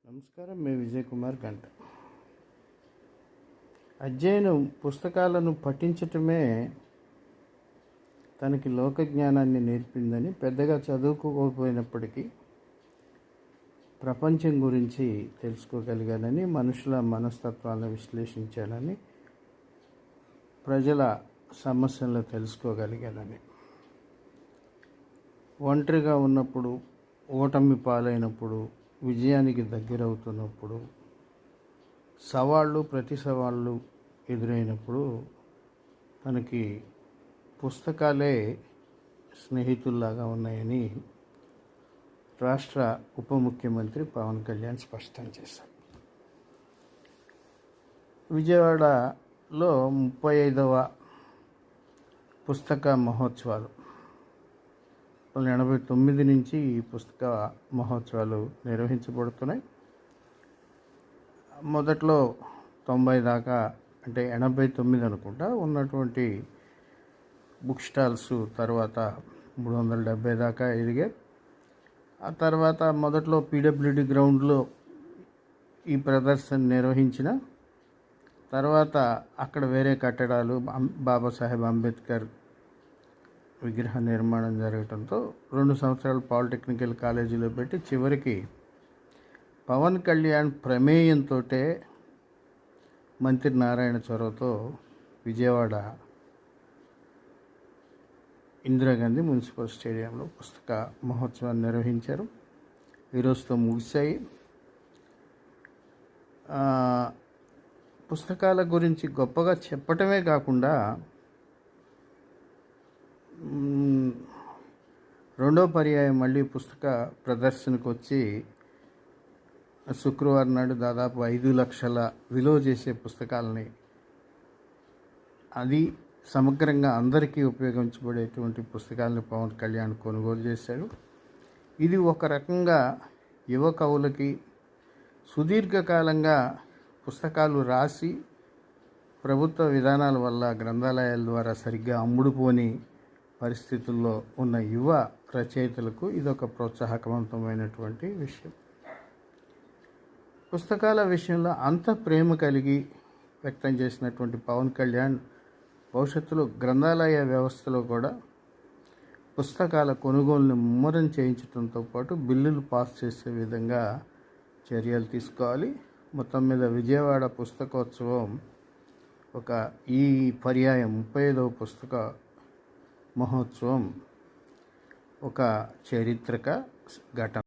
నమస్కారం. మీ విజయ్ కుమార్ గంట. అధ్యయనం పుస్తకాలను పఠించటమే తనకి లోక జ్ఞానాన్ని నేర్పిందని, పెద్దగా చదువుకోకపోయినప్పటికీ ప్రపంచం గురించి తెలుసుకోగలిగానని, మనుషుల మనస్తత్వాలను విశ్లేషించానని, ప్రజల సమస్యలను తెలుసుకోగలిగానని, ఒంటరిగా ఉన్నప్పుడు, ఓటమి పాలైనప్పుడు, విజయానికి దగ్గరవుతున్నప్పుడు, ప్రతి సవాళ్ళు ఎదురైనప్పుడు తనకి పుస్తకాలే స్నేహితుల్లాగా ఉన్నాయని రాష్ట్ర ఉప ముఖ్యమంత్రి పవన్ కళ్యాణ్ స్పష్టం చేశారు. విజయవాడలో 35వ పుస్తక మహోత్సవాలు 1989 నుంచి ఈ పుస్తక మహోత్సవాలు నిర్వహించబడుతున్నాయి. మొదట్లో 90 దాకా, అంటే 89 అనుకుంటా ఉన్నటువంటి బుక్ స్టాల్స్ తర్వాత 370 దాకా ఎదిగాయి. ఆ తర్వాత మొదట్లో పీడబ్ల్యూడి గ్రౌండ్లో ఈ ప్రదర్శన నిర్వహించిన తర్వాత అక్కడ వేరే కట్టడాలు, బాబాసాహెబ్ అంబేద్కర్ విగ్రహ నిర్మాణం జరగడంతో 2 సంవత్సరాలు పాలిటెక్నికల్ కాలేజీలో పెట్టి చివరికి పవన్ కళ్యాణ్ ప్రమేయంతో మంత్రి నారాయణ చొరవతో విజయవాడ ఇందిరాగాంధీ మున్సిపల్ స్టేడియంలో పుస్తక మహోత్సవాన్ని నిర్వహించారు. ఈరోజుతో ముగిశాయి. పుస్తకాల గురించి గొప్పగా చెప్పటమే కాకుండా రెండో పర్యాయం మళ్ళీ పుస్తక ప్రదర్శనకు వచ్చి శుక్రవారం నాడు దాదాపు 5 లక్షల విలువ చేసే పుస్తకాలని, అది సమగ్రంగా అందరికీ ఉపయోగించబడేటువంటి పుస్తకాలను పవన్ కళ్యాణ్ కొనుగోలు చేశాడు. ఇది ఒక రకంగా యువ కవులకి సుదీర్ఘకాలంగా పుస్తకాలు రాసి ప్రభుత్వ విధానాల వల్ల గ్రంథాలయాల ద్వారా సరిగ్గా అమ్ముడుపోని పరిస్థితుల్లో ఉన్న యువ రచయితలకు ఇదొక ప్రోత్సాహకవంతమైనటువంటి విషయం. పుస్తకాల విషయంలో అంత ప్రేమ కలిగి వ్యక్తం చేసినటువంటి పవన్ కళ్యాణ్ భవిష్యత్తులో గ్రంథాలయ వ్యవస్థలో కూడా పుస్తకాల కొనుగోలుని ముమ్మరం చేయించడంతో పాటు బిల్లులు పాస్ చేసే విధంగా చర్యలు తీసుకోవాలి. మొత్తం మీద విజయవాడ పుస్తకోత్సవం ఈ పర్యాయం 35వ పుస్తక మహోత్సవం ఒక చారిత్రక ఘటన.